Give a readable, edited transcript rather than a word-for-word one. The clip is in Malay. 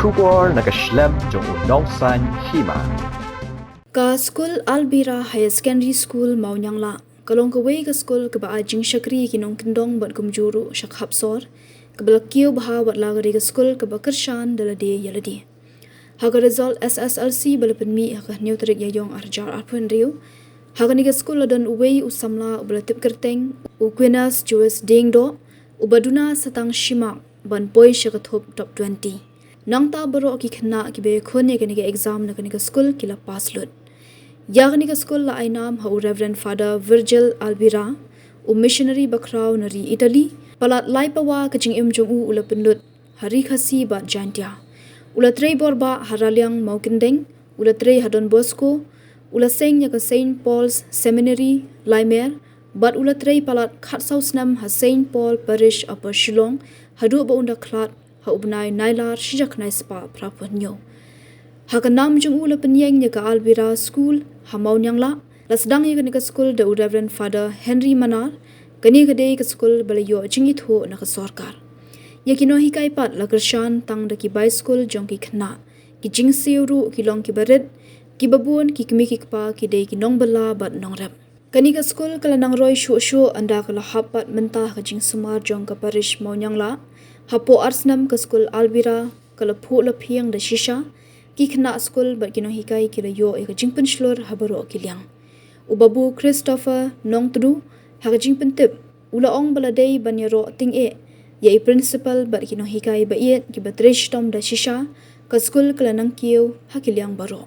Shubor nakaslem jong unongsan Hima. Ka school Albera High Secondary School Mawnianglah. Kalong kawai ka school ka ba ajing syakri kinong kendong bat kumjuru syak hapsor. Kabalakiyo baha wat lagari ka school ka ba kershan dalade yaladi. Haga result SSLC balapan mi haka neutrik yayong arjar arpun riu. Haga ni ka school ladan uwei usamla ubalatip kerteng ukwenas jues dingdo ubaduna Satang Hima ban boy syak Thup top 20. Nang ta baro ki khna ki be khone ke ni exam na ke ni school kila pass lut. Yagni ka school la ainam ha Reverend Father Virgil Albera u missionary bakrau nari Italy palat lai pawa ka jing im jong u ula penlut hari khasi ba jantia. Ula trei borba haraliang maukindeng ula trei hadon Bosco ula seng ya ka Saint Paul's Seminary Laimer but ula trei palat khatsausnam ha Saint Paul Parish Upper Shillong hadu ba unda klat ha ubnai nailar shijak nai spa prapunyo. Ha ka nam jung ula penyeng nya ka Albera School ha Mawnianglah lasdang ya ka school da Reverend Father Henry Manar kani ka dei ka school balayo jingit ho na ka sorkar. Ya kino hikai pat la kershan tang da ki bai school jong ki khna ki jing siuru ki long ki baret ki babun ki kmi ki pa ki dei ki nong bala bat nong rap. Kani ka school kala nang roi shu anda kala hapat mentah ka jing sumar jong ka parish Mawnianglah hapo arsnam ka school Albera kala phu la phiang da shisha ki khna school bat kino hikai kila yo e ka jingpen shlor habaro kiliang ubabu Christopher nongtru ha ka jingpen tip ula ong baladei banyaro ting e ye principal bat kino hikai ba ye ki batrish tom da shisha ka school kala nang kieu ha kiliang baro.